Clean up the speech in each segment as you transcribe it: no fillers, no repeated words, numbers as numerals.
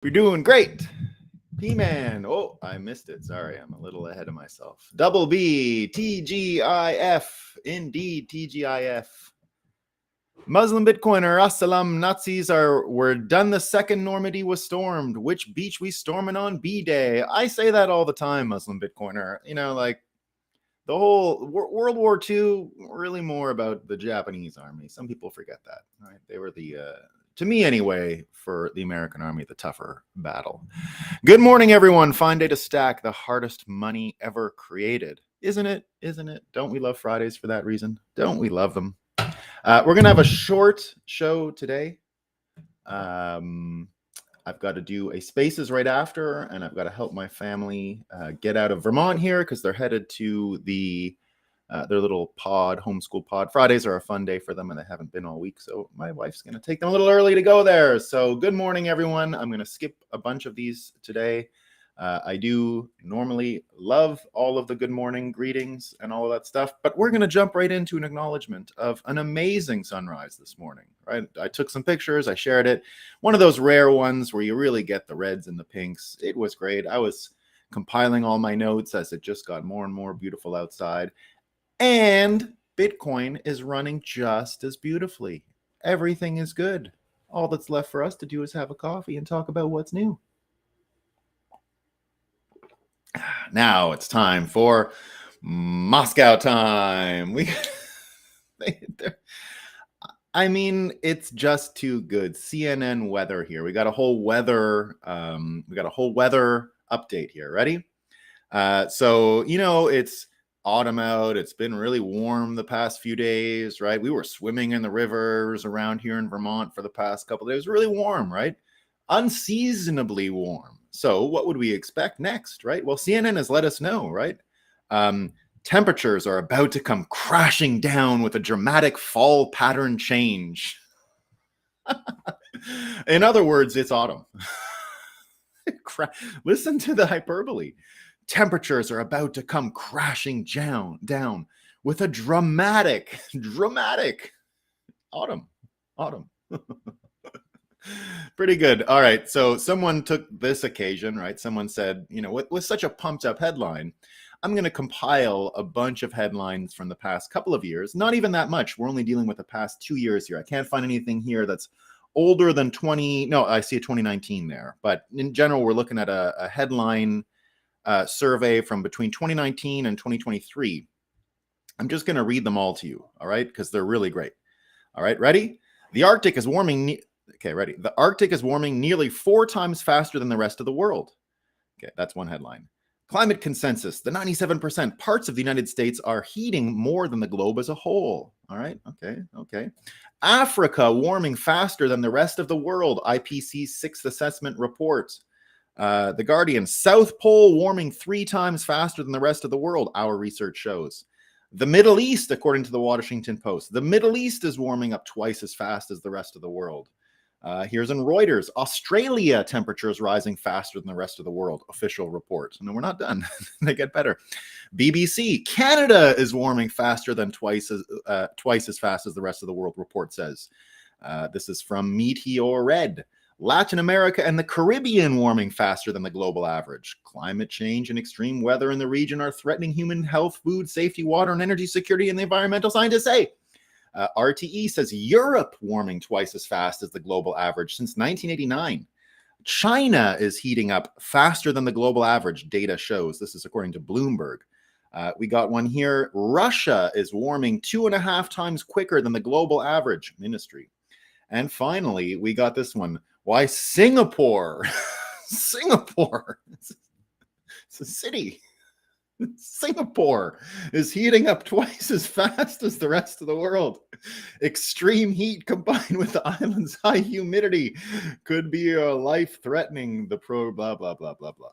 We're doing great. P-Man. Oh, I missed it. Sorry, I'm a little ahead of myself. Double B, TGIF. Indeed, TGIF. Muslim Bitcoiner, Assalam, Nazis we're done. The second Normandy was stormed. Which beach we storming on B-Day? I say that all the time, Muslim Bitcoiner. You know, like the whole World War II, really more about the Japanese army. Some people forget that, right? They were to me anyway, for the American army, the tougher battle. Good morning, everyone. Fine day to stack the hardest money ever created. Isn't it? Isn't it? Don't we love Fridays for that reason? Don't we love them? We're going to have a short show today. I've got to do a spaces right after, and I've got to help my family get out of Vermont here because they're headed to their little homeschool pod. Fridays are a fun day for them, and they haven't been all week. So my wife's going to take them a little early to go there. So good morning, everyone. I'm going to skip a bunch of these today. I do normally love all of the good morning greetings and all of that stuff, but we're going to jump right into an acknowledgement of an amazing sunrise this morning, right? I took some pictures, I shared it. One of those rare ones where you really get the reds and the pinks. It was great. I was compiling all my notes as it just got more and more beautiful outside. And Bitcoin is running just as beautifully. Everything is good. All that's left for us to do is have a coffee and talk about what's new. Now it's time for Moscow time. I mean, it's just too good. CNN weather here. We got a whole weather. Update here. Ready? So you know it's autumn out. It's been really warm the past few days, right? We were swimming in the rivers around here in Vermont for the past couple of days. Really warm, right? Unseasonably warm. So what would we expect next, right? Well, CNN has let us know, right? Temperatures are about to come crashing down with a dramatic fall pattern change. In other words, it's autumn. Listen to the hyperbole. Temperatures are about to come crashing down with a dramatic autumn. Pretty good. All right. So someone took this occasion, right? Someone said, you know, with such a pumped up headline, I'm going to compile a bunch of headlines from the past couple of years. Not even that much. We're only dealing with the past 2 years here. I can't find anything here that's older than 20. No, I see a 2019 there. But in general, we're looking at a headline survey from between 2019 and 2023. I'm just going to read them all to you. All right. Because they're really great. All right. Ready? The Arctic is warming. Okay, ready. The Arctic is warming nearly 4 times faster than the rest of the world. Okay, that's one headline. Climate consensus. The 97% parts of the United States are heating more than the globe as a whole. All right, okay. Africa warming faster than the rest of the world. IPCC's 6th assessment report. The Guardian. South Pole warming 3 times faster than the rest of the world, our research shows. The Middle East, according to the Washington Post. The Middle East is warming up twice as fast as the rest of the world. Here's in Reuters, Australia temperatures rising faster than the rest of the world, official report. No, we're not done. They get better. BBC, Canada is warming faster than twice as fast as the rest of the world, report says. This is from Meteor Red. Latin America and the Caribbean warming faster than the global average. Climate change and extreme weather in the region are threatening human health, food safety, water and energy security, and the environmental scientists say. RTE says Europe warming twice as fast as the global average since 1989. China is heating up faster than the global average, data shows. This is according to Bloomberg. We got one here. Russia is warming 2.5 times quicker than the global average, ministry. And finally, we got this one. Why Singapore? Singapore. It's a city. Singapore is heating up twice as fast as the rest of the world. Extreme heat combined with the island's high humidity could be a life-threatening, blah, blah, blah, blah, blah.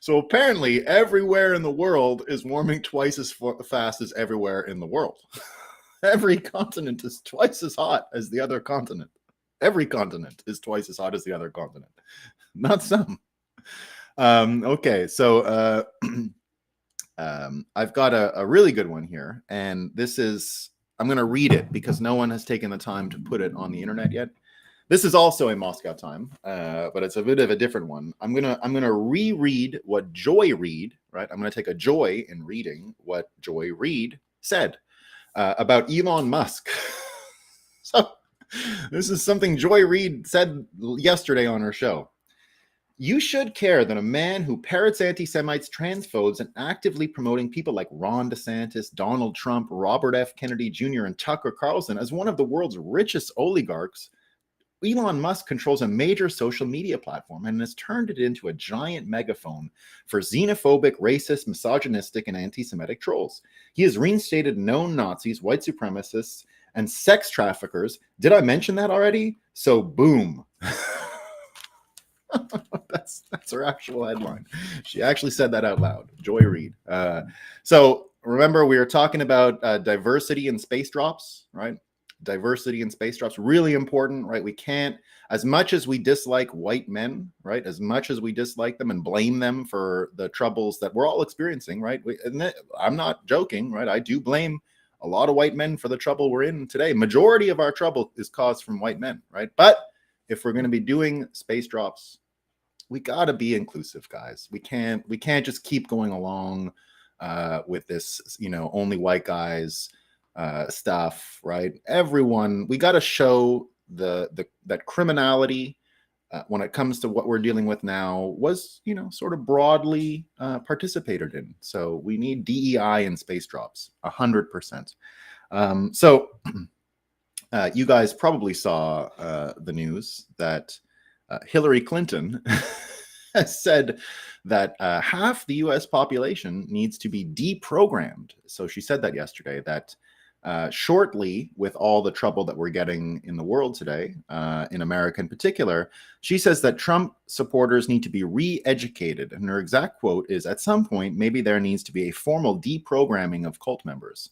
So apparently everywhere in the world is warming twice as fast as everywhere in the world. Every continent is twice as hot as the other continent. Every continent is twice as hot as the other continent. Not some. Okay, so I've got a really good one here, and this is, I'm going to read it because no one has taken the time to put it on the internet yet. This is also a Moscow time, but it's a bit of a different one. I'm gonna reread what Joy Reid, right? I'm gonna take a joy in reading what Joy Reid said about Elon Musk. So this is something Joy Reid said yesterday on her show. You should care that a man who parrots anti-Semites, transphobes, and actively promoting people like Ron DeSantis, Donald Trump, Robert F. Kennedy Jr., and Tucker Carlson as one of the world's richest oligarchs. Elon Musk controls a major social media platform and has turned it into a giant megaphone for xenophobic, racist, misogynistic, and anti-Semitic trolls. He has reinstated known Nazis, white supremacists, and sex traffickers. Did I mention that already? So boom. That's her actual headline. She actually said that out loud. Joy Reid. So remember, we were talking about diversity in space drops, right? Diversity in space drops, really important, right? We can't, as much as we dislike white men, right? As much as we dislike them and blame them for the troubles that we're all experiencing, right? I'm not joking, right? I do blame a lot of white men for the trouble we're in today. Majority of our trouble is caused from white men, right? But if we're going to be doing space drops, we got to be inclusive, guys. We can't just keep going along with this, only white guys stuff, right? Everyone, we got to show that criminality when it comes to what we're dealing with now was, sort of broadly participated in. So we need DEI in space drops, 100%. So you guys probably saw the news that Hillary Clinton has said that half the US population needs to be deprogrammed. So she said that yesterday, that shortly, with all the trouble that we're getting in the world today, in America in particular, she says that Trump supporters need to be re-educated. And her exact quote is, at some point, maybe there needs to be a formal deprogramming of cult members.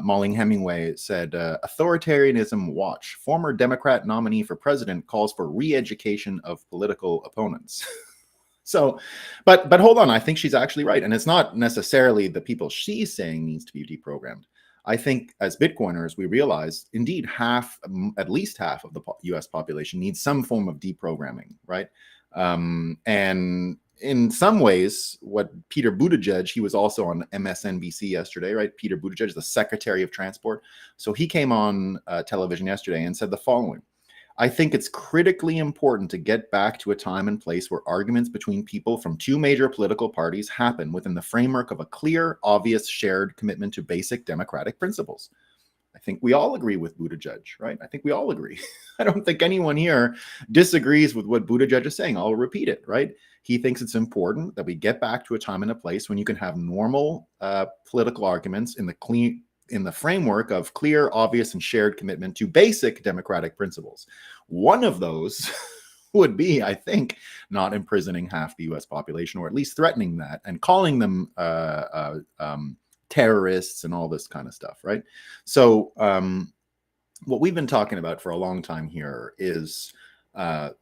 Molly Hemingway said, authoritarianism watch. Former Democrat nominee for president calls for re-education of political opponents. So, but hold on, I think she's actually right. And it's not necessarily the people she's saying needs to be deprogrammed. I think as Bitcoiners, we realize indeed at least half of the US population needs some form of deprogramming, right? And in some ways, what Peter Buttigieg, he was also on MSNBC yesterday, right? Peter Buttigieg is the Secretary of Transport. So he came on television yesterday and said the following: I think it's critically important to get back to a time and place where arguments between people from two major political parties happen within the framework of a clear, obvious, shared commitment to basic democratic principles. I think we all agree with Buttigieg, right? I think we all agree. I don't think anyone here disagrees with what Buttigieg is saying. I'll repeat it, right? He thinks it's important that we get back to a time and a place when you can have normal political arguments in the framework of clear, obvious, and shared commitment to basic democratic principles. One of those would be, I think, not imprisoning half the US population, or at least threatening that and calling them terrorists and all this kind of stuff, right? So what we've been talking about for a long time here is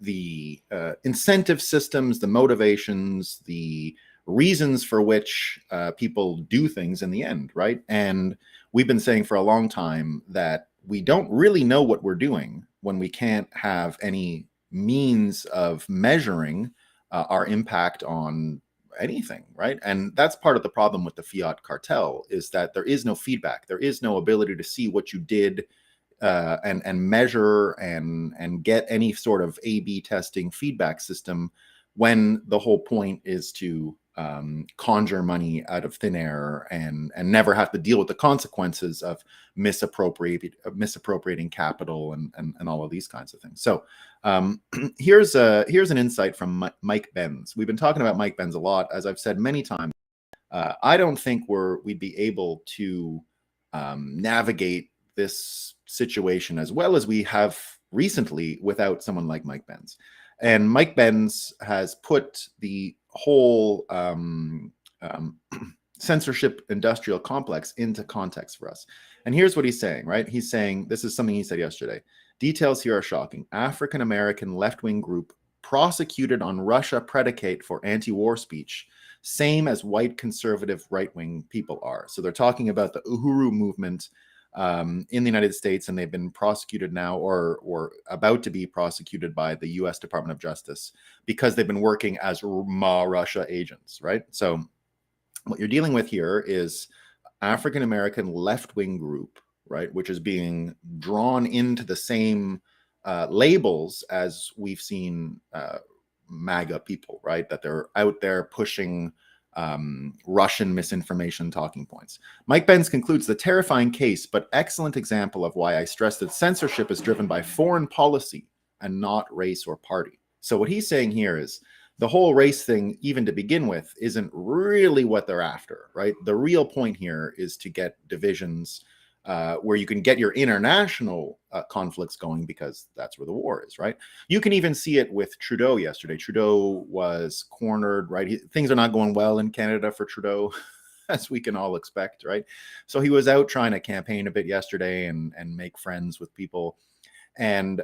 the incentive systems, the motivations, the reasons for which people do things in the end, right? And we've been saying for a long time that we don't really know what we're doing when we can't have any means of measuring our impact on anything, right? And that's part of the problem with the fiat cartel, is that there is no feedback. There is no ability to see what you did and measure and get any sort of A/B testing feedback system, when the whole point is to conjure money out of thin air and never have to deal with the consequences of misappropriating capital and all of these kinds of things. So here's an insight from Mike Benz. We've been talking about Mike Benz a lot, as I've said many times. I don't think we'd be able to navigate this situation as well as we have recently without someone like Mike Benz. And Mike Benz has put the whole censorship industrial complex into context for us. And here's what he's saying, right? He's saying, this is something he said yesterday. Details here are shocking. African-American left-wing group prosecuted on Russia predicate for anti-war speech, same as white conservative right-wing people are. So they're talking about the Uhuru movement in the United States, and they've been prosecuted now or about to be prosecuted by the U.S. Department of Justice because they've been working as Russia agents, right? So what you're dealing with here is African-American left-wing group, right, which is being drawn into the same labels as we've seen MAGA people, right, that they're out there pushing Russian misinformation talking points. Mike Benz concludes the terrifying case, but excellent example of why I stress that censorship is driven by foreign policy and not race or party. So what he's saying here is the whole race thing, even to begin with, isn't really what they're after, right? The real point here is to get divisions where you can get your international conflicts going, because that's where the war is, right? You can even see it with Trudeau yesterday. Trudeau was cornered, right? Things are not going well in Canada for Trudeau, as we can all expect, right? So he was out trying to campaign a bit yesterday and make friends with people. And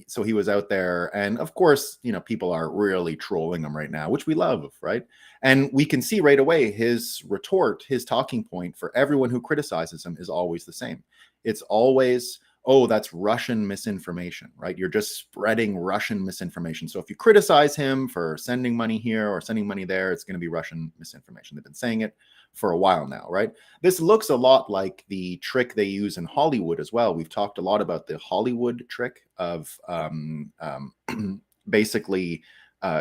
so he was out there, and of course, you know, people are really trolling him right now, which we love, right? And we can see right away his retort, his talking point for everyone who criticizes him is always the same. It's always, oh, that's Russian misinformation, right? You're just spreading Russian misinformation. So if you criticize him for sending money here or sending money there, it's going to be Russian misinformation. They've been saying it for a while now, right? This looks a lot like the trick they use in Hollywood as well. We've talked a lot about the Hollywood trick of basically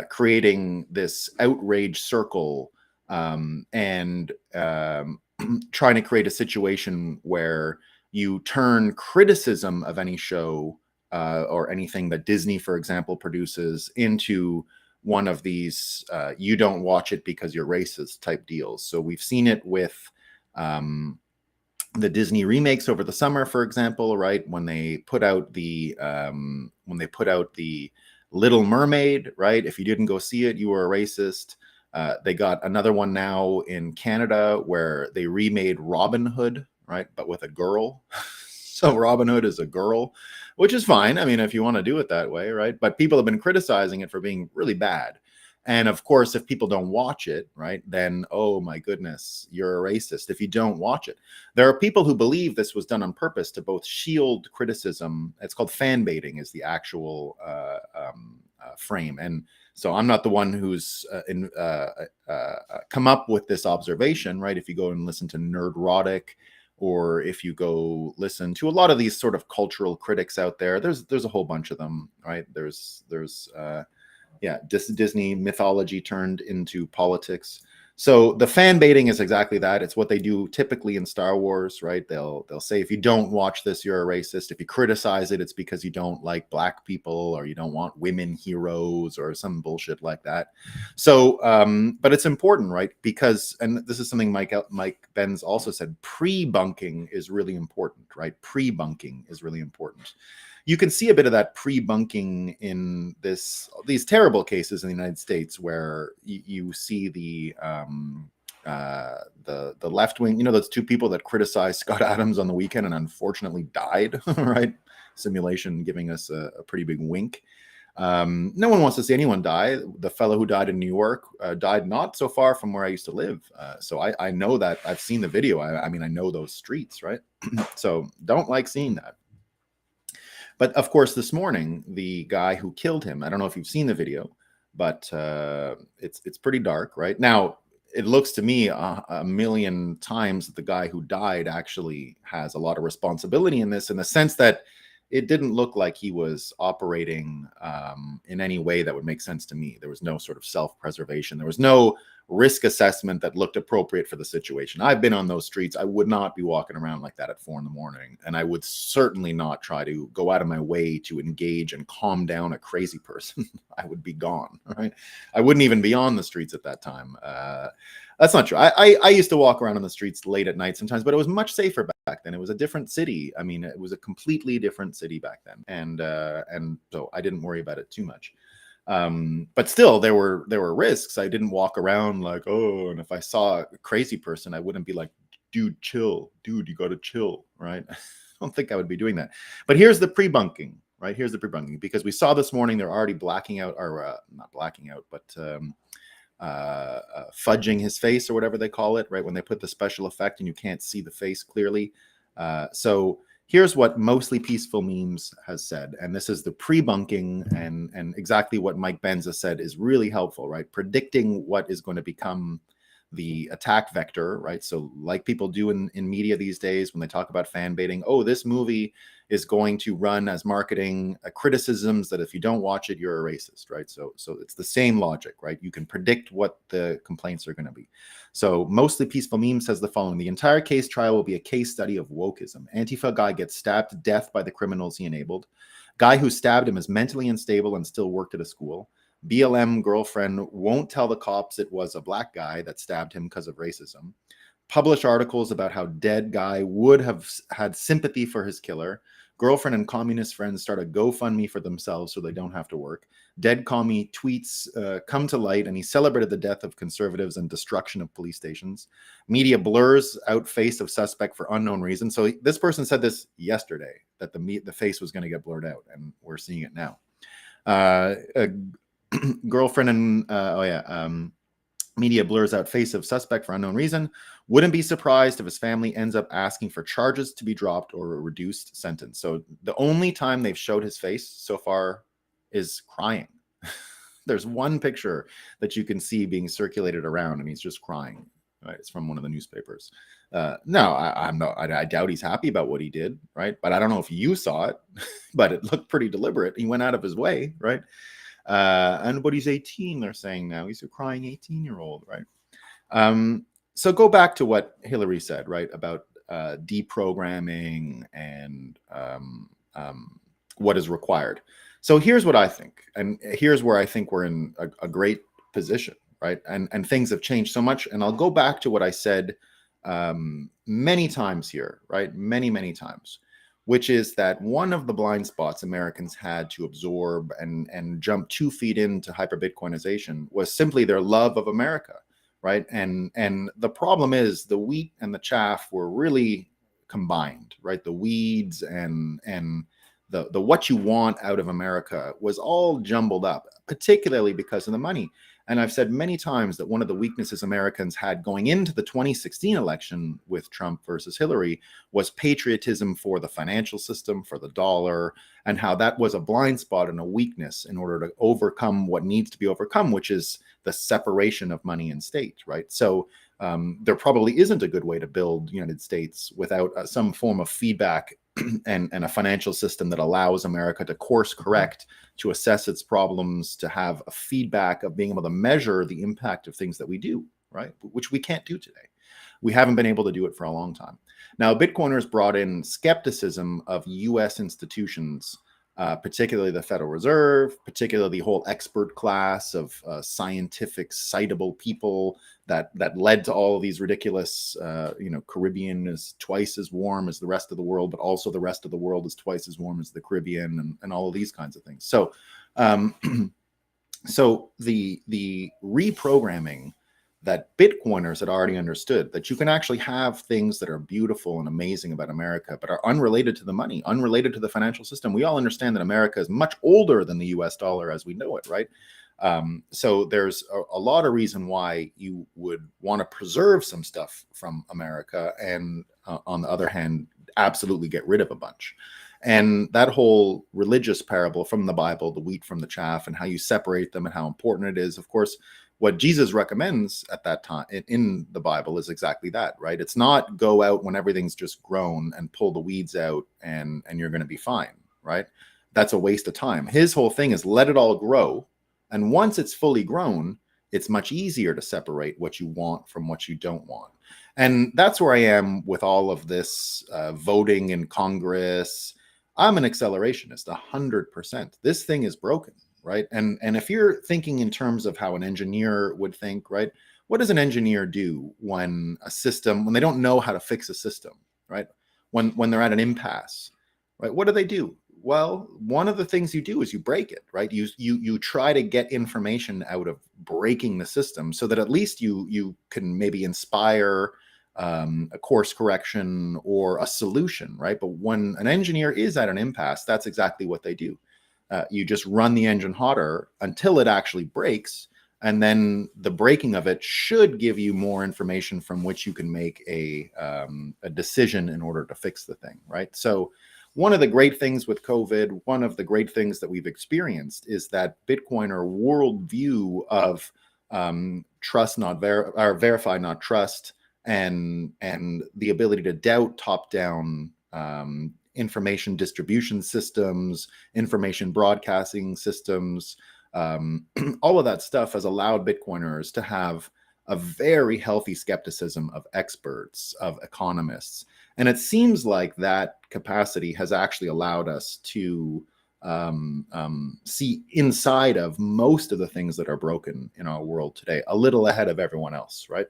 creating this outrage circle and trying to create a situation where you turn criticism of any show or anything that Disney, for example, produces into one of these you don't watch it because you're racist type deals. So we've seen it with the Disney remakes over the summer, for example, right? When they put out the Little Mermaid, right? If you didn't go see it, you were a racist. They got another one now in Canada where they remade Robin Hood, right? But with a girl. So Robin Hood is a girl, which is fine. I mean, if you want to do it that way, right? But people have been criticizing it for being really bad. And of course, if people don't watch it, right, then, oh my goodness, you're a racist if you don't watch it. There are people who believe this was done on purpose to both shield criticism. It's called fan baiting is the actual frame. And so I'm not the one who's come up with this observation, right? If you go and listen to Nerdrotic, or if you go listen to a lot of these sort of cultural critics out there, there's a whole bunch of them, right? There's Disney mythology turned into politics. So the fan baiting is exactly that. It's what they do typically in Star Wars, right? They'll say, if you don't watch this, you're a racist. If you criticize it, it's because you don't like black people or you don't want women heroes or some bullshit like that. So, but it's important, right? Because, and this is something Mike Benz also said, pre-bunking is really important, right? Pre-bunking is really important. You can see a bit of that pre-bunking in these terrible cases in the United States where you see the left wing, you know, those two people that criticized Scott Adams on the weekend and unfortunately died, right? Simulation giving us a pretty big wink. No one wants to see anyone die. The fellow who died in New York died not so far from where I used to live. So I know that. I've seen the video. I mean, I know those streets, right? So don't like seeing that. But of course, this morning, the guy who killed him, I don't know if you've seen the video, but it's pretty dark, right? Now, it looks to me a million times that the guy who died actually has a lot of responsibility in this, in the sense that it didn't look like he was operating in any way that would make sense to me. There was no sort of self-preservation. There was no risk assessment that looked appropriate for the situation. I've been on those streets. I would not be walking around like that at 4 a.m. And I would certainly not try to go out of my way to engage and calm down a crazy person. I would be gone, right? I wouldn't even be on the streets at that time. That's not true. I used to walk around on the streets late at night sometimes, but it was much safer back then. It was a different city. I mean, it was a completely different city back then. And so I didn't worry about it too much. But still there were risks. I didn't walk around like, oh, and if I saw a crazy person, I wouldn't be like, dude, chill, dude, you got to chill, right? I don't think I would be doing that. But here's the pre-bunking, right? Here's the pre-bunking, because we saw this morning, they're already blacking out, or not blacking out, but fudging his face or whatever they call it, right? When they put the special effect and you can't see the face clearly. So here's what Mostly Peaceful Memes has said, and this is the pre-bunking, and exactly what Mike Benza said is really helpful, right? Predicting what is going to become the attack vector, right? So like people do in media these days when they talk about fan baiting, oh, this movie is going to run as marketing criticisms that if you don't watch it, you're a racist, right? So it's the same logic, right? You can predict what the complaints are going to be. So Mostly Peaceful Meme says the following: the entire case trial will be a case study of wokeism. Antifa guy gets stabbed to death by the criminals he enabled. Guy who stabbed him is mentally unstable and still worked at a school. BLM girlfriend won't tell the cops it was a black guy that stabbed him because of racism. Publish articles about how dead guy would have had sympathy for his killer. Girlfriend and communist friends start a GoFundMe for themselves so they don't have to work. Dead commie tweets come to light, and he celebrated the death of conservatives and destruction of police stations. Media blurs out face of suspect for unknown reason. So this person said this yesterday, that the face was going to get blurred out, and we're seeing it now. Girlfriend and media blurs out face of suspect for unknown reason. Wouldn't be surprised if his family ends up asking for charges to be dropped or a reduced sentence. So the only time they've showed his face so far is crying. There's one picture that you can see being circulated around, and he's just crying. Right? It's from one of the newspapers. No, I doubt he's happy about what he did, right? But I don't know if you saw it, but it looked pretty deliberate. He went out of his way, right? But he's 18, they're saying now. He's a crying 18-year-old, right? So go back to what Hillary said, right, about deprogramming and what is required. So here's what I think, and here's where I think we're in a great position, right? And things have changed so much. And I'll go back to what I said many times here, right? Many times, which is that one of the blind spots Americans had to absorb and jump 2 feet into hyper-Bitcoinization was simply their love of America, right? And the problem is the wheat and the chaff were really combined, right? The weeds and the what you want out of America was all jumbled up, particularly because of the money. And I've said many times that one of the weaknesses Americans had going into the 2016 election with Trump versus Hillary was patriotism for the financial system, for the dollar, and how that was a blind spot and a weakness in order to overcome what needs to be overcome, which is the separation of money and state, right? So there probably isn't a good way to build the United States without some form of feedback and a financial system that allows America to course correct, to assess its problems, to have a feedback of being able to measure the impact of things that we do, right? Which we can't do today. We haven't been able to do it for a long time. Now, Bitcoiners brought in skepticism of US institutions, particularly the Federal Reserve, particularly the whole expert class of scientific, citable people that led to all of these ridiculous, Caribbean is twice as warm as the rest of the world, but also the rest of the world is twice as warm as the Caribbean, and all of these kinds of things. So, so the reprogramming that Bitcoiners had already understood, that you can actually have things that are beautiful and amazing about America, but are unrelated to the money, unrelated to the financial system. We all understand that America is much older than the US dollar as we know it, right? So there's a lot of reason why you would want to preserve some stuff from America, and on the other hand, absolutely get rid of a bunch. And that whole religious parable from the Bible, the wheat from the chaff, and how you separate them and how important it is, of course, what Jesus recommends at that time in the Bible is exactly that, right? It's not go out when everything's just grown and pull the weeds out and you're going to be fine, right? That's a waste of time. His whole thing is let it all grow. And once it's fully grown, it's much easier to separate what you want from what you don't want. And that's where I am with all of this voting in Congress. I'm an accelerationist, 100%. This thing is broken. Right. And if you're thinking in terms of how an engineer would think, right, what does an engineer do when they don't know how to fix a system, right? When they're at an impasse, right? What do? Well, one of the things you do is you break it, right? You try to get information out of breaking the system so that at least you can maybe inspire a course correction or a solution, right? But when an engineer is at an impasse, that's exactly what they do. You just run the engine hotter until it actually breaks, and then the breaking of it should give you more information from which you can make a decision in order to fix the thing, right? So one of the great things with COVID, one of the great things that we've experienced is that Bitcoiner worldview of trust not or verify not trust, and the ability to doubt top-down information distribution systems, information broadcasting systems, all of that stuff has allowed Bitcoiners to have a very healthy skepticism of experts, of economists. And it seems like that capacity has actually allowed us to see inside of most of the things that are broken in our world today, a little ahead of everyone else, right?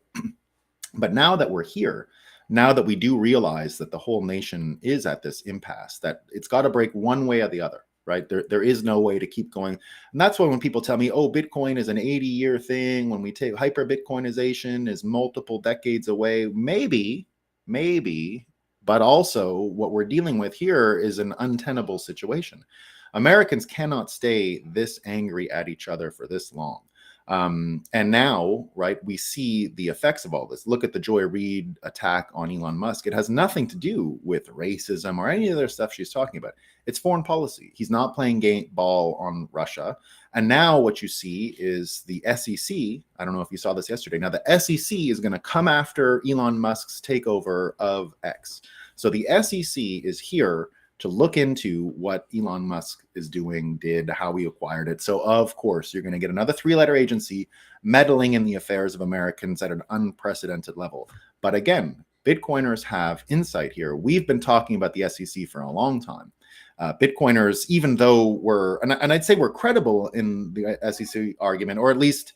But now that we're here, now that we do realize that the whole nation is at this impasse, that it's got to break one way or the other, right? There is no way to keep going. And that's why when people tell me, oh, Bitcoin is an 80-year thing, when we take hyper Bitcoinization is multiple decades away, maybe, but also what we're dealing with here is an untenable situation. Americans cannot stay this angry at each other for this long. And now, right, we see the effects of all this. Look at the Joy Reid attack on Elon Musk. It has nothing to do with racism or any other stuff she's talking about. It's foreign policy. He's not playing ball on Russia. And now what you see is the SEC. I don't know if you saw this yesterday. Now the SEC is going to come after Elon Musk's takeover of X. So the SEC is here to look into what Elon Musk is doing, did, how he acquired it. So of course, you're going to get another three-letter agency meddling in the affairs of Americans at an unprecedented level. But again, Bitcoiners have insight here. We've been talking about the SEC for a long time. Bitcoiners, even though we're, and I'd say we're credible in the SEC argument, or at least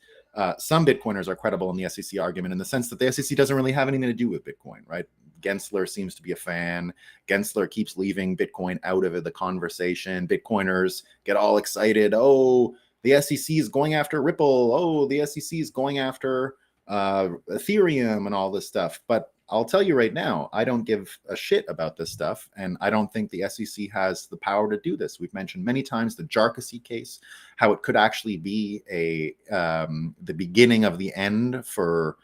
some Bitcoiners are credible in the SEC argument in the sense that the SEC doesn't really have anything to do with Bitcoin, right? Gensler seems to be a fan. Gensler keeps leaving Bitcoin out of the conversation. Bitcoiners get all excited. Oh, the SEC is going after Ripple. Oh, the SEC is going after Ethereum and all this stuff. But I'll tell you right now, I don't give a shit about this stuff. And I don't think the SEC has the power to do this. We've mentioned many times the Jarkissi case, how it could actually be the beginning of the end for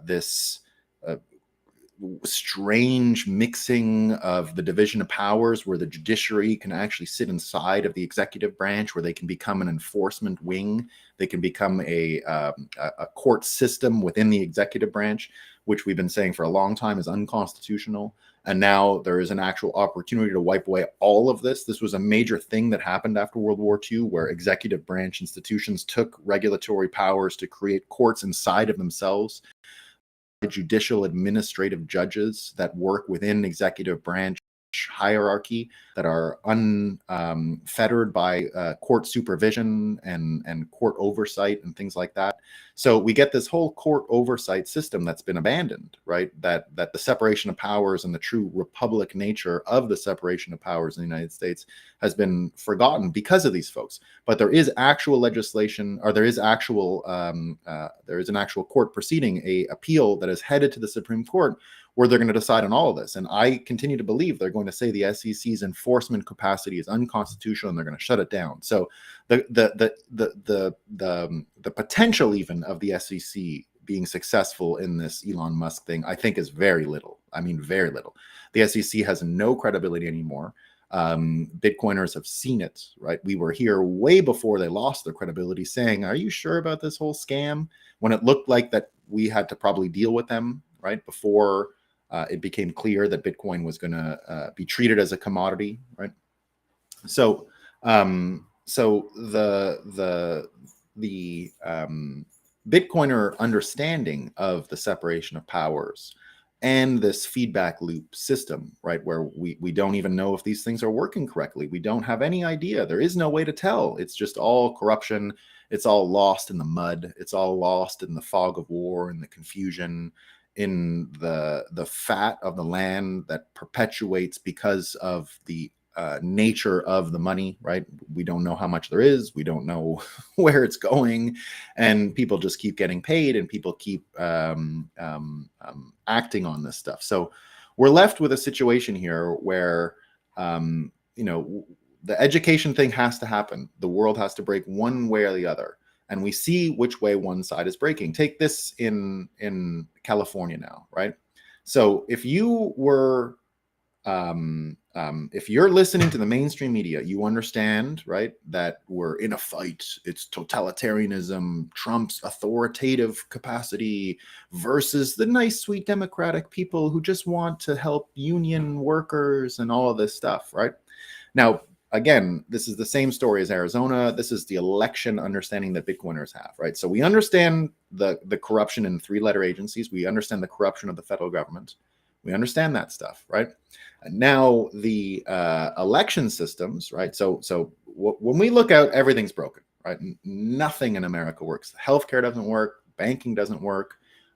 this strange mixing of the division of powers, where the judiciary can actually sit inside of the executive branch, where they can become an enforcement wing. They can become a court system within the executive branch, which we've been saying for a long time is unconstitutional. And now there is an actual opportunity to wipe away all of this. This was a major thing that happened after World War II, where executive branch institutions took regulatory powers to create courts inside of themselves. Judicial administrative judges that work within executive branch hierarchy, that are unfettered by court supervision and court oversight and things like that. So we get this whole court oversight system that's been abandoned, right? That the separation of powers and the true republic nature of the separation of powers in the United States has been forgotten because of these folks. But there is actual legislation, or there is an actual court proceeding, a appeal that is headed to the Supreme Court, where they're going to decide on all of this. And I continue to believe they're going to say the SEC's enforcement capacity is unconstitutional and they're going to shut it down. So the potential even of the SEC being successful in this Elon Musk thing, I think, is very little. I mean, very little. The SEC has no credibility anymore. Bitcoiners have seen it, right? We were here way before they lost their credibility saying, are you sure about this whole scam? When it looked like that we had to probably deal with them, right? Before it became clear that Bitcoin was going to be treated as a commodity, right? So, the Bitcoiner understanding of the separation of powers and this feedback loop system, right, where we don't even know if these things are working correctly. We don't have any idea. There is no way to tell. It's just all corruption. It's all lost in the mud. It's all lost in the fog of war and the confusion, in the fat of the land that perpetuates because of the nature of the money, right? We don't know how much there is. We don't know where it's going. And people just keep getting paid, and people keep acting on this stuff. So we're left with a situation here where, the education thing has to happen. The world has to break one way or the other. and we see which way one side is breaking. Take this in California now, right? So if you were if you're listening to the mainstream media, you understand, right, that we're in a fight. It's totalitarianism, Trump's authoritative capacity versus the nice, sweet democratic people who just want to help union workers and all of this stuff, right? Now, again, this is the same story as Arizona. This is the election understanding that Bitcoiners have, right? So we understand the corruption in three-letter agencies. We understand the corruption of the federal government. We understand that stuff, right? Now the election systems, right? So when we look out, everything's broken, right? Nothing in America works. Healthcare doesn't work. Banking doesn't work.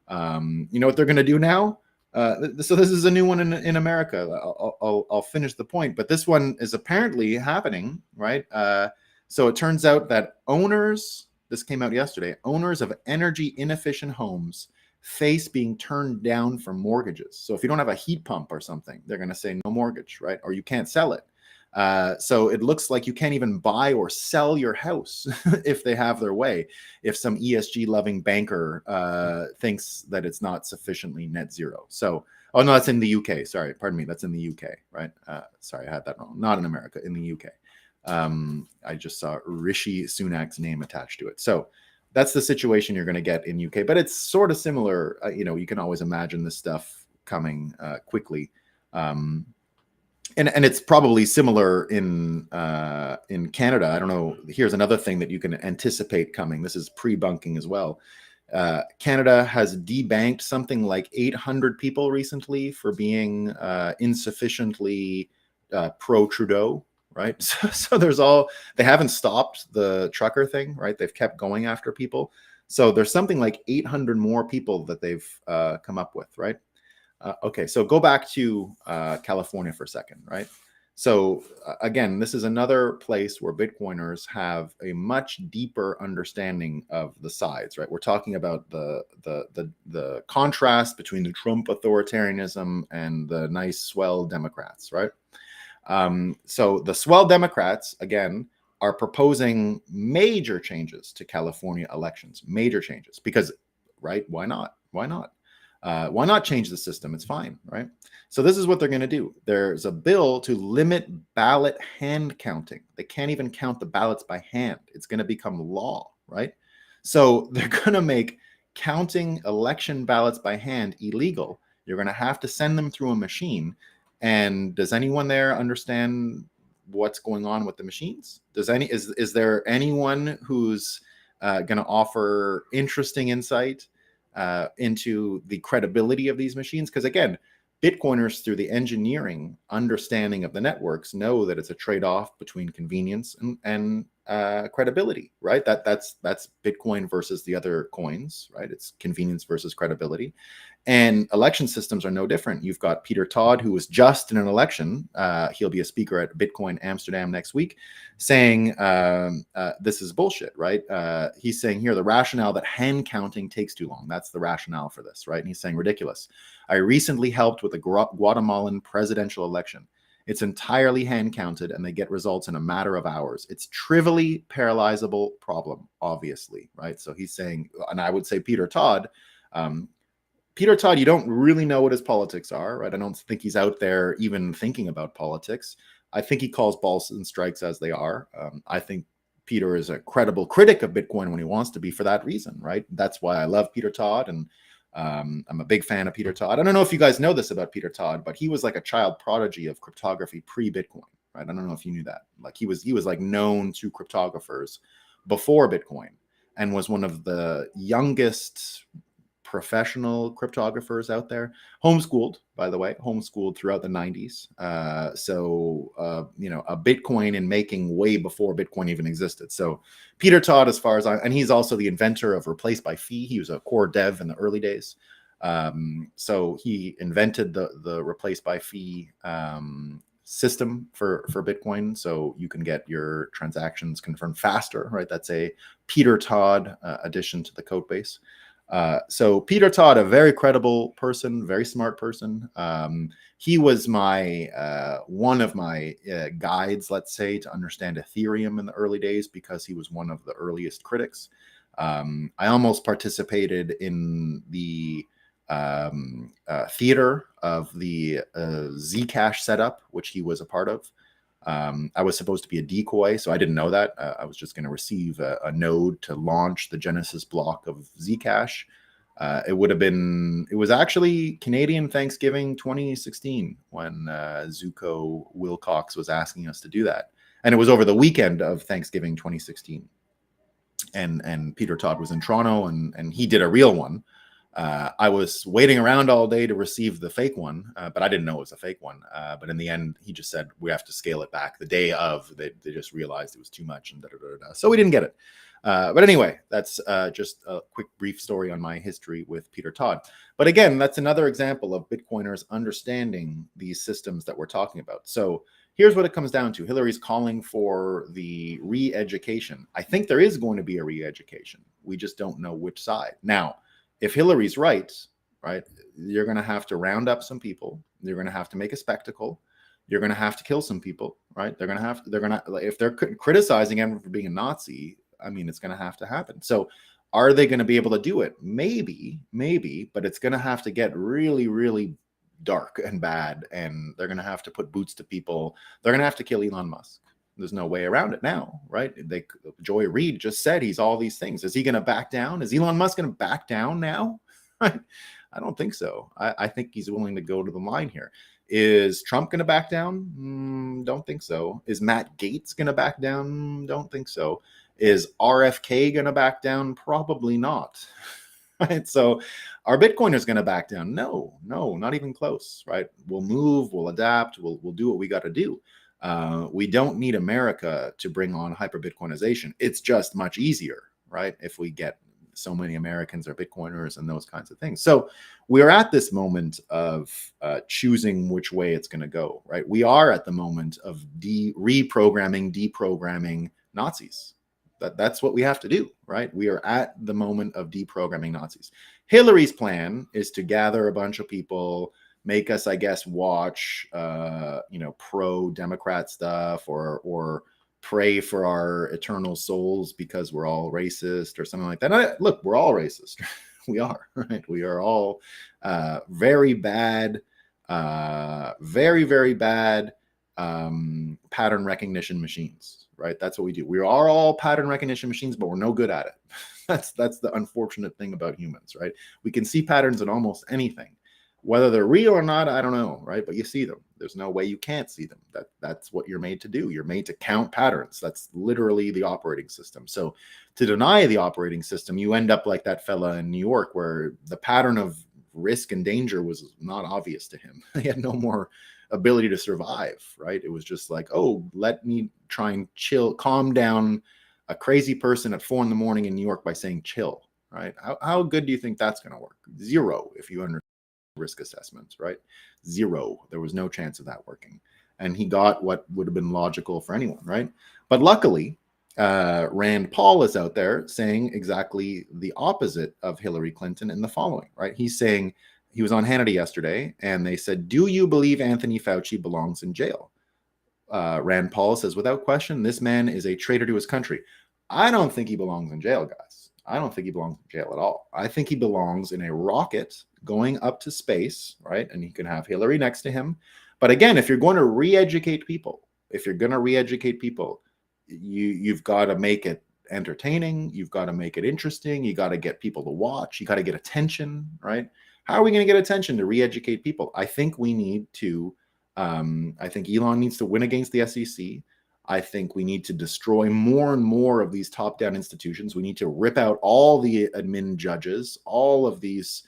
You know what they're going to do now? So this is a new one in America. I'll finish the point, but this one is apparently happening, right? So it turns out that owners, this came out yesterday, owners of energy inefficient homes face being turned down for mortgages. So if you don't have a heat pump or something, they're going to say no mortgage, right? Or you can't sell it. So it looks like you can't even buy or sell your house if they have their way. If some ESG loving banker thinks that it's not sufficiently net zero. So, oh no, that's in the UK. Sorry, pardon me. That's in the UK, right? Sorry, I had that wrong. Not in America, in the UK. I just saw Rishi Sunak's name attached to it. So that's the situation you're going to get in UK, but it's sort of similar. You know, you can always imagine this stuff coming quickly, and it's probably similar in Canada. I don't know. Here's another thing that you can anticipate coming. This is pre-bunking as well. Canada has debanked something like 800 people recently for being insufficiently pro-Trudeau. Right. So there's they haven't stopped the trucker thing, right? They've kept going after people. So there's something like 800 more people that they've come up with, right? Okay, so go back to California for a second, right? So again, this is another place where Bitcoiners have a much deeper understanding of the sides, right? We're talking about the contrast between the Trump authoritarianism and the nice, swell Democrats, right? So the swell Democrats, again, are proposing major changes to California elections, major changes, because, right, why not? Why not? Why not change the system? It's fine, right? So this is what they're going to do. There's a bill to limit ballot hand counting. They can't even count the ballots by hand. It's going to become law, right? So they're going to make counting election ballots by hand illegal. You're going to have to send them through a machine. And does anyone there understand what's going on with the machines? Is there anyone who's going to offer interesting insight into the credibility of these machines? Because again, Bitcoiners, through the engineering understanding of the networks, know that it's a trade-off between convenience and credibility, right? That's Bitcoin versus the other coins, right? It's convenience versus credibility. And election systems are no different. You've got Peter Todd, who was just in an election. He'll be a speaker at Bitcoin Amsterdam next week, saying this is bullshit, right? He's saying here the rationale that hand counting takes too long. That's the rationale for this, right? And he's saying ridiculous. I recently helped with the Guatemalan presidential election. It's entirely hand counted and they get results in a matter of hours. It's trivially paralyzable problem, obviously, right? So he's saying, and I would say Peter Todd, you don't really know what his politics are, right? I don't think he's out there even thinking about politics. I think he calls balls and strikes as they are. I think Peter is a credible critic of Bitcoin when he wants to be for that reason, right? That's why I love Peter Todd, and I'm a big fan of Peter Todd. I don't know if you guys know this about Peter Todd, but he was like a child prodigy of cryptography pre-Bitcoin, right? I don't know if you knew that. Like he was like known to cryptographers before Bitcoin and was one of the youngest professional cryptographers out there, homeschooled, by the way, homeschooled throughout the 90s. You know, a Bitcoin in making way before Bitcoin even existed. So Peter Todd, as far as and he's also the inventor of replace by fee. He was a core dev in the early days. So he invented the replace by fee system for Bitcoin, so you can get your transactions confirmed faster, right? That's a Peter Todd addition to the code base. So Peter Todd, a very credible person, very smart person. He was one of my guides, let's say, to understand Ethereum in the early days, because he was one of the earliest critics. I almost participated in the theater of the Zcash setup, which he was a part of. I was supposed to be a decoy, so I didn't know that. I was just going to receive a node to launch the Genesis block of Zcash. It was actually Canadian Thanksgiving 2016 when Zuko Wilcox was asking us to do that. And it was over the weekend of Thanksgiving 2016. And Peter Todd was in Toronto, and he did a real one. I was waiting around all day to receive the fake one, but I didn't know it was a fake one. But in the end, he just said, we have to scale it back. The day of, they just realized it was too much, and da-da-da-da. So we didn't get it. But anyway, that's just a quick brief story on my history with Peter Todd. But again, that's another example of Bitcoiners understanding these systems that we're talking about. So here's what it comes down to. Hillary's calling for the re-education. I think there is going to be a re-education. We just don't know which side. Now, if Hillary's right, you're going to have to round up some people. You're going to have to make a spectacle. You're going to have to kill some people, right? If they're criticizing him for being a Nazi, I mean, it's going to have to happen. So are they going to be able to do it? Maybe, but it's going to have to get really, really dark and bad, and they're going to have to put boots to people. They're going to have to kill Elon Musk. There's no way around it now, right? Joy Reid just said he's all these things. Is he going to back down? Is Elon Musk going to back down now? I don't think so. I think he's willing to go to the line here. Is Trump going to back down? Don't think so. Is Matt Gaetz going to back down? Don't think so. Is RFK going to back down? Probably not. Right? So are Bitcoiners going to back down? No, not even close, right? We'll move, we'll adapt, we'll do what we got to do. We don't need America to bring on hyper-Bitcoinization. It's just much easier, right? If we get so many Americans are Bitcoiners and those kinds of things. So we're at this moment of choosing which way it's going to go, right? We are at the moment of deprogramming Nazis. That's what we have to do, right? We are at the moment of deprogramming Nazis. Hillary's plan is to gather a bunch of people, make us, I guess, watch, pro-Democrat stuff or pray for our eternal souls because we're all racist or something like that. Look, we're all racist. We are, right? We are all very bad, very, very bad pattern recognition machines. Right, that's what we do. We are all pattern recognition machines, but we're no good at it. That's the unfortunate thing about humans, right? We can see patterns in almost anything, whether they're real or not. I don't know, right? But you see them. There's no way you can't see them. That's what you're made to do. You're made to count patterns. That's literally the operating system. So to deny the operating system, you end up like that fella in New York, where the pattern of risk and danger was not obvious to him. He had no more ability to survive, right? It was just like, oh, let me try and calm down a crazy person at 4 a.m. in New York by saying chill, right? How good do you think that's going to work? Zero, if you understand risk assessments, right? Zero. There was no chance of that working. And he got what would have been logical for anyone, right? But luckily, Rand Paul is out there saying exactly the opposite of Hillary Clinton in the following, right? He's saying, he was on Hannity yesterday, and they said, do you believe Anthony Fauci belongs in jail? Rand Paul says, without question, this man is a traitor to his country. I don't think he belongs in jail, guys. I don't think he belongs in jail at all. I think he belongs in a rocket going up to space, right? And he can have Hillary next to him. But again, if you're going to re-educate people, you've got to make it entertaining. You've got to make it interesting. You got to get people to watch. You got to get attention, right? How are we going to get attention to re-educate people? I think we need to, I think Elon needs to win against the SEC. I think we need to destroy more and more of these top-down institutions. We need to rip out all the admin judges, all of these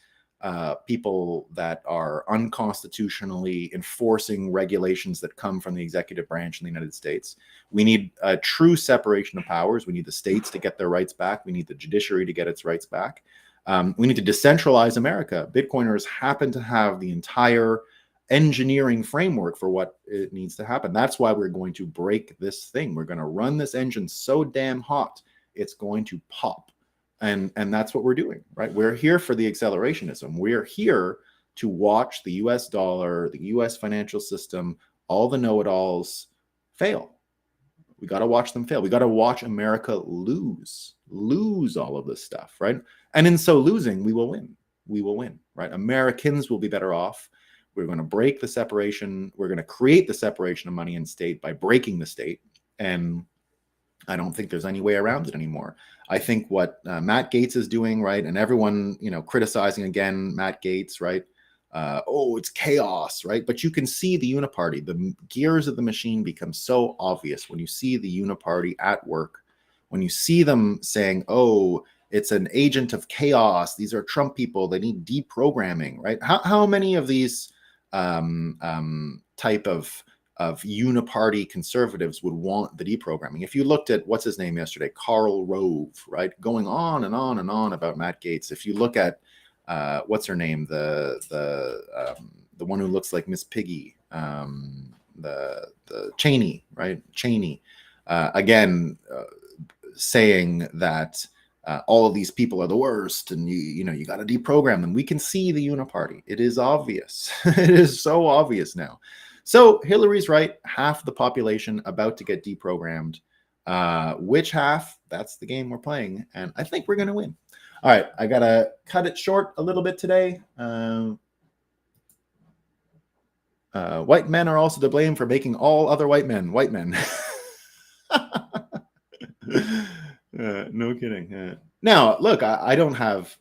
people that are unconstitutionally enforcing regulations that come from the executive branch in the United States. We need a true separation of powers. We need the states to get their rights back. We need the judiciary to get its rights back. We need to decentralize America. Bitcoiners happen to have the entire engineering framework for what it needs to happen. That's why we're going to break this thing. We're going to run this engine so damn hot, it's going to pop. And that's what we're doing, right? We're here for the accelerationism. We're here to watch the US dollar, the US financial system, all the know-it-alls fail. We got to watch them fail. We got to watch America lose all of this stuff, right? And in so losing, we will win. We will win, right? Americans will be better off. We're going to break the separation. We're going to create the separation of money and state by breaking the state. And I don't think there's any way around it anymore. I think what Matt Gaetz is doing, right, and everyone, criticizing again Matt Gaetz, right? Oh, it's chaos, right? But you can see the uniparty. The gears of the machine become so obvious when you see the uniparty at work, when you see them saying, oh, it's an agent of chaos. These are Trump people. They need deprogramming, right? How many of these type of uniparty conservatives would want the deprogramming? If you looked at what's his name yesterday, Karl Rove, right, going on and on and on about Matt Gaetz. If you look at what's her name, the one who looks like Miss Piggy, the Cheney, right? Cheney, again, saying that all of these people are the worst, and you got to deprogram them. We can see the uniparty. It is obvious. It is so obvious now. So Hillary's right. Half the population about to get deprogrammed. Which half? That's the game we're playing, and I think we're going to win. All right, I got to cut it short a little bit today. White men are also to blame for making all other white men white men. No kidding. Now, look, I don't have...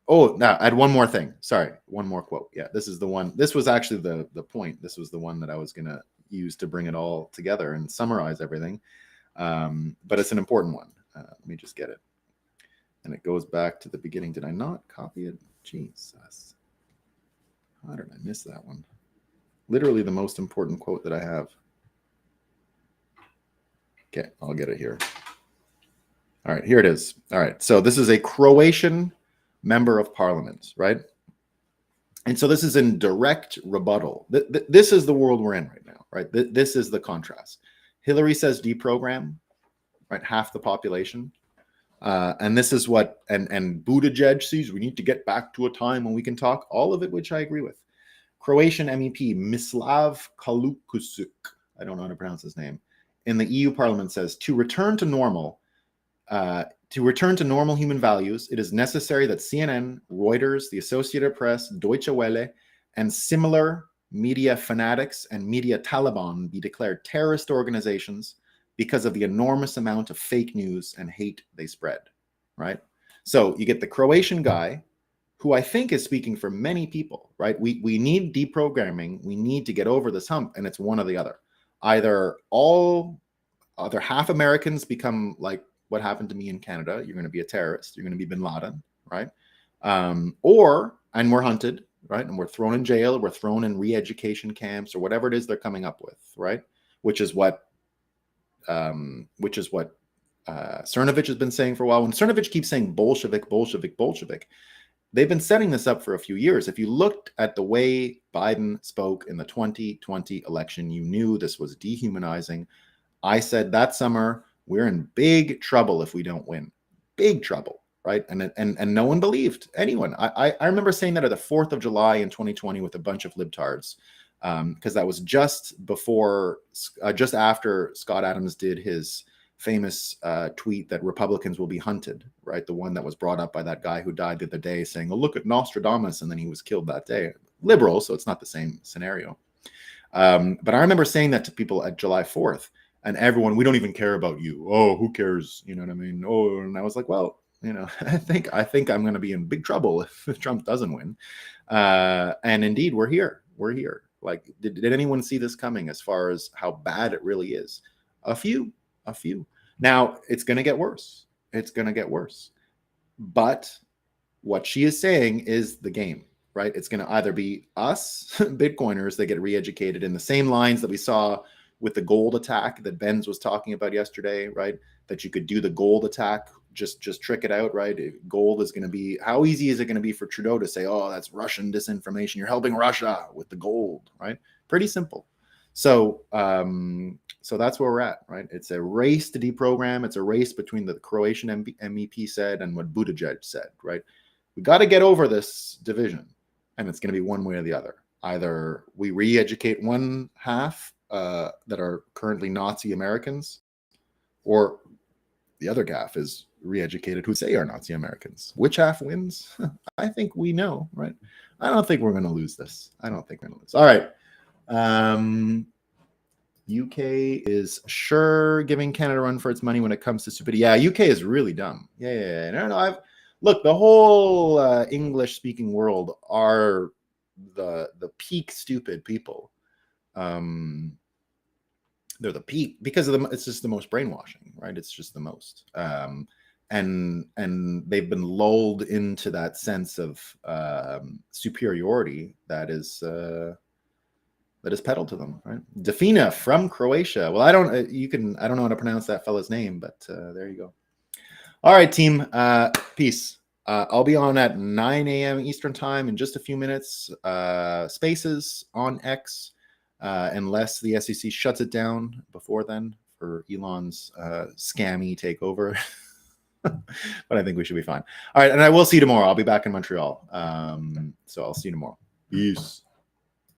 Oh, no, I had one more thing. Sorry, one more quote. Yeah, this is the one. This was actually the point. This was the one that I was going to use to bring it all together and summarize everything. But it's an important one. Let me just get it. And it goes back to the beginning. Did I not copy it? Jesus. How did I miss that one? Literally the most important quote that I have. Okay, I'll get it here. All right, here it is. All right, so this is a Croatian member of parliament, right? And so this is in direct rebuttal. This is the world we're in right now, right? This is the contrast. Hillary says deprogram, right? Half the population. And this is what, and Buttigieg sees we need to get back to a time when we can talk, all of it, which I agree with. Croatian MEP Mislav Kalukusuk, I don't know how to pronounce his name, in the EU Parliament says, to return to normal human values, it is necessary that CNN, Reuters, the Associated Press, Deutsche Welle, and similar media fanatics and media Taliban be declared terrorist organizations because of the enormous amount of fake news and hate they spread, right? So you get the Croatian guy, who I think is speaking for many people, right? We need deprogramming. We need to get over this hump, and it's one or the other. Either half Americans become like what happened to me in Canada. You're going to be a terrorist. You're going to be bin Laden, right? And we're hunted, right? And we're thrown in jail. We're thrown in re-education camps or whatever it is they're coming up with, right? Which is what Cernovich has been saying for a while. When Cernovich keeps saying Bolshevik, Bolshevik, Bolshevik, they've been setting this up for a few years. If you looked at the way Biden spoke in the 2020 election, you knew this was dehumanizing. I said that summer, we're in big trouble if we don't win. Big trouble, right? And no one believed anyone. I remember saying that at the 4th of July in 2020 with a bunch of libtards, because that was just after Scott Adams did his famous tweet that Republicans will be hunted, right? The one that was brought up by that guy who died the other day saying, oh, look at Nostradamus, and then he was killed that day. Liberal, so it's not the same scenario. But I remember saying that to people at July 4th, and everyone, we don't even care about you. Oh, who cares? You know what I mean? Oh, and I was like, well, I think I'm going to be in big trouble if Trump doesn't win. And indeed, we're here. We're here. Like, did anyone see this coming as far as how bad it really is? A few. Now, it's going to get worse. It's going to get worse. But what she is saying is the game, right? It's going to either be us, Bitcoiners, that get re-educated in the same lines that we saw with the gold attack that Benz was talking about yesterday, right? That you could do the gold attack, just trick it out, right? Gold is going to be, how easy is it going to be for Trudeau to say, oh, that's Russian disinformation. You're helping Russia with the gold, right? Pretty simple. So that's where we're at, right? It's a race to deprogram. It's a race between the Croatian MEP said and what Buttigieg said, right? We got to get over this division, and it's going to be one way or the other. Either we re-educate one half that are currently Nazi Americans, or the other half is re-educated who say are Nazi Americans. Which half wins? I think we know, right? I don't think we're going to lose this. I don't think we're going to lose. All right. UK is sure giving Canada a run for its money when it comes to stupidity. Yeah, UK is really dumb. Yeah. No. Look, the whole English-speaking world are the peak stupid people. They're the peak because of it's just the most brainwashing, right? It's just the most. And they've been lulled into that sense of superiority that is peddled to them, right? Defina from Croatia. Well, I don't know how to pronounce that fella's name, but there you go. All right, team. Peace. I'll be on at 9 a.m. Eastern time in just a few minutes. Spaces on X, unless the SEC shuts it down before then for Elon's scammy takeover. But I think we should be fine. All right, and I will see you tomorrow. I'll be back in Montreal. So I'll see you tomorrow. Peace.